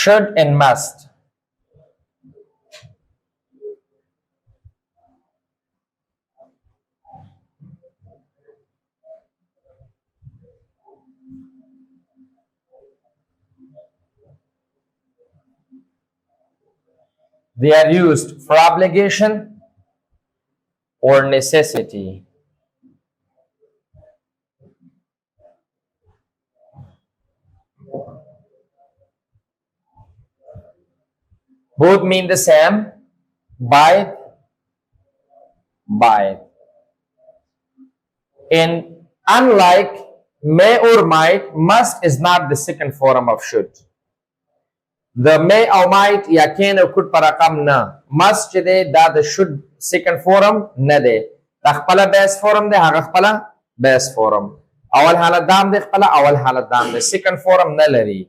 should and must. They are used for obligation or necessity. Both mean the same. By. And unlike may or might, must is not the second form of should. The may or might ya can or could para kam na. Must jede da the should second form na de. Takhpala base form de hagakpala base form. Awal halat dam de khpala awal halat dam de second form na lari.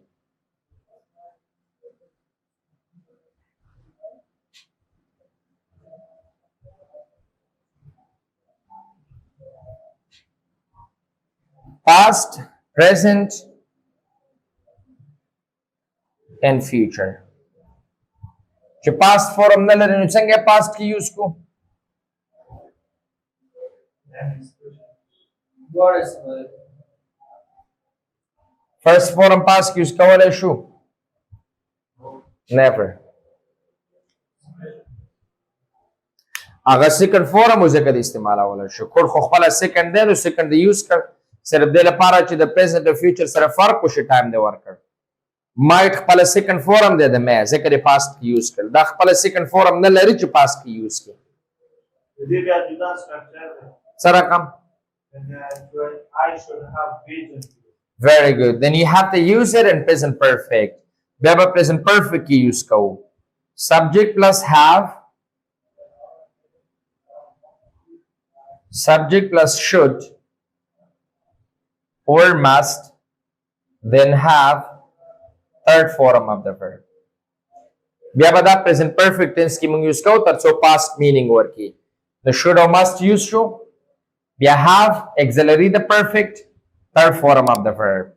Past, present, and future. जो past form न लरे नुचंगे past की use को. First form past की use का वाला issue. Never. अगर second form उसे कभी इस्तेमाल वाला issue. कोड खोखला second they know second use कर. सिर्फ दे लपारा ची the present और future सिर्फ फर्क कुछ time दे worker. Might खपला second form दे मैं ज़िक्र past की use कर. दा खपला second form न लरी ची past की use के. ये क्या जुदा structure है? सारा काम. I should have vision. Very good. Then you have to use it in present perfect. Beba present perfect की use करो. Subject plus have. Subject plus should. Or must, then have third form of the verb. Biya bada present perfect tense ki mong use ko so past meaning work ki. The should or must use to. Biya have auxiliary the perfect third form of the verb.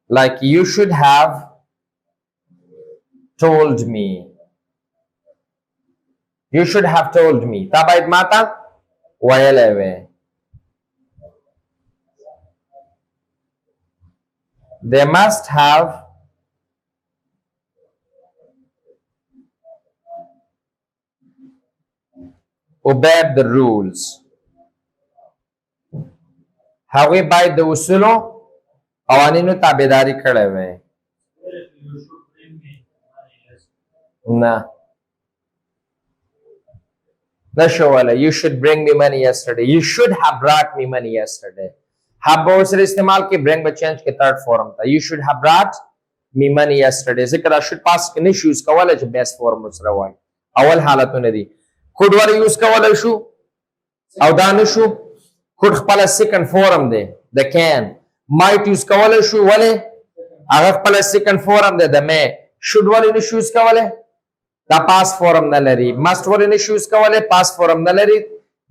Like you should have told me. You should have told me. Tabaid mata wayalewe. They must have obeyed the rules. Have by the usulo qawaninu tabedari kare hue. You should bring me money. Yes. Nah. You should bring me money yesterday. You should have brought me money yesterday. Have बहुत सारे इस्तेमाल के bring में change के third form था. You should have brought me money yesterday. ज़िक्र should pass के नहीं use का वाला जो best form उसरा हुआ है. अवल हालत में नहीं. Could वाला use का वाला issue. अवदान issue. Could खपला second form they. The can. Might use का वाला issue वाले. अगर खपला second form they the may. Should वाले नहीं use का वाले. The past form न लरी. Must वाले नहीं use का वाले. Past form न लरी.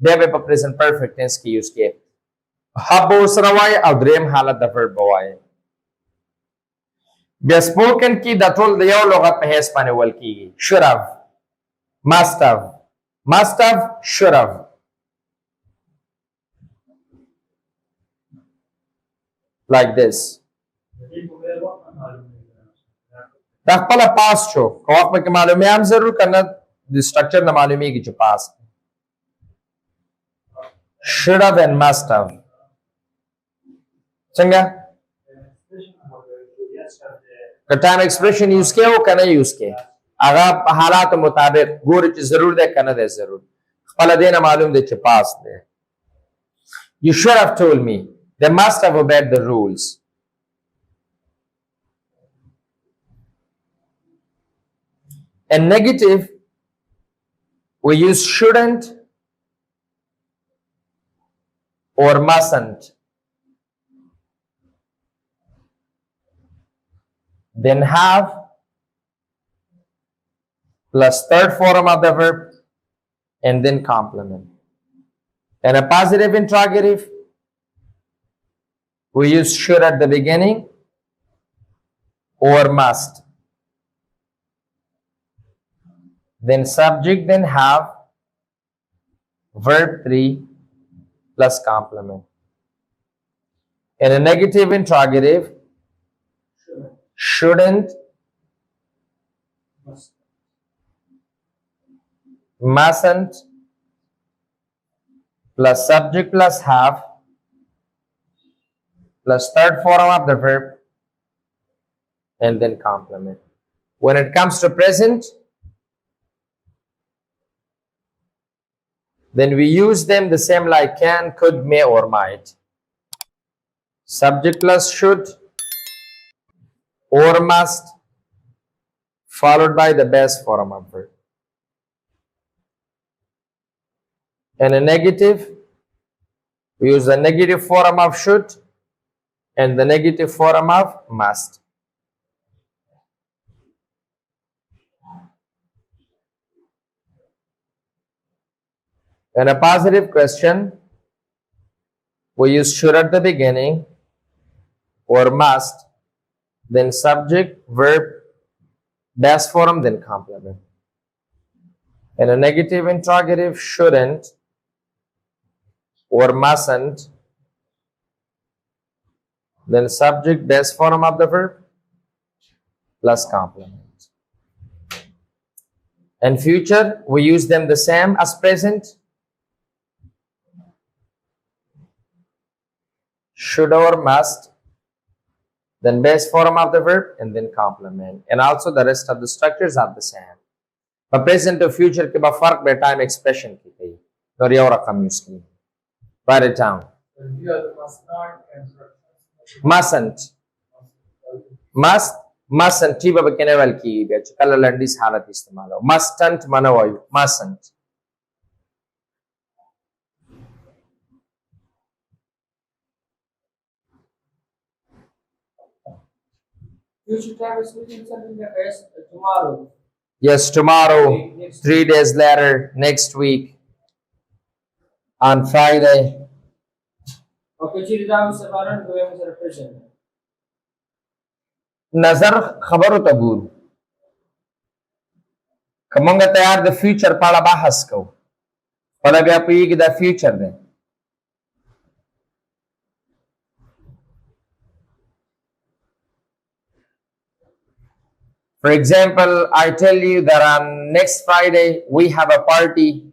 बेबे पर present perfect tense की use किए. Hab usrawai or dream halat the verb boy. Be spoken ki the told the yoga pahes panewal ki. Should have. Must have. Must have. Should have. Like this. Takpala past show. Kawak mein ke malum hai. Hum zarur karna the structure na malum hai ki jo past. Should have and must have. चंगा का time expression use किया वो कना use किया अगर हालात मुताबिक गोर च जरूर दे कना दे जरूर खपला देना मालूम दे च पास दे you should have told me they must have obeyed the rules and negative we use shouldn't or mustn't. Then have plus third form of the verb and then complement. And a positive interrogative, we use should at the beginning or must. Then subject, then have, verb 3 plus complement. In a negative interrogative, shouldn't, Must. mustn't, plus subject plus have, plus third form of the verb, and then complement. When it comes to present, then we use them the same like can, could, may, or might. Subject plus should or must, followed by the best form of verb. And a negative, we use the negative form of should and the negative form of must. And a positive question, we use should at the beginning or must, then subject, verb, best form, then complement. And a negative interrogative, shouldn't or mustn't, then subject, best form of the verb, plus complement. And future, we use them the same as present. Should or must, then base form of the verb, and then complement. And also the rest of the structures are the same. But present to future के बाद फर्क बे time expression की कही और ये और रकम use की. Write it down. Mustn't. Mustn't टी बाबा कहने वाल की बेच कल लंडीस हालत इस्तेमाल हो. Mustn't माना वायु. Mustn't. Future time is written something as tomorrow. Yes, tomorrow, 3 days later, next week, on Friday. Okay, चीज़ दाम से बारन को हम सर present. नजर खबर तबूद कमंगा तैयार the future पाला बाहस को पाला गया पी कि the future they. For example, I tell you that on next Friday we have a party.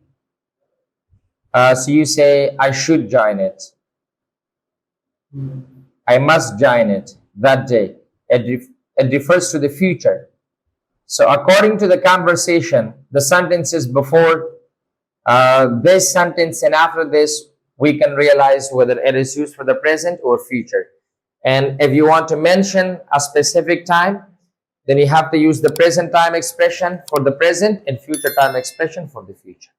So you say, I should join it. I must join it that day. It refers to the future. So according to the conversation, the sentences before this sentence and after this, we can realize whether it is used for the present or future. And if you want to mention a specific time, then you have to use the present time expression for the present and future time expression for the future.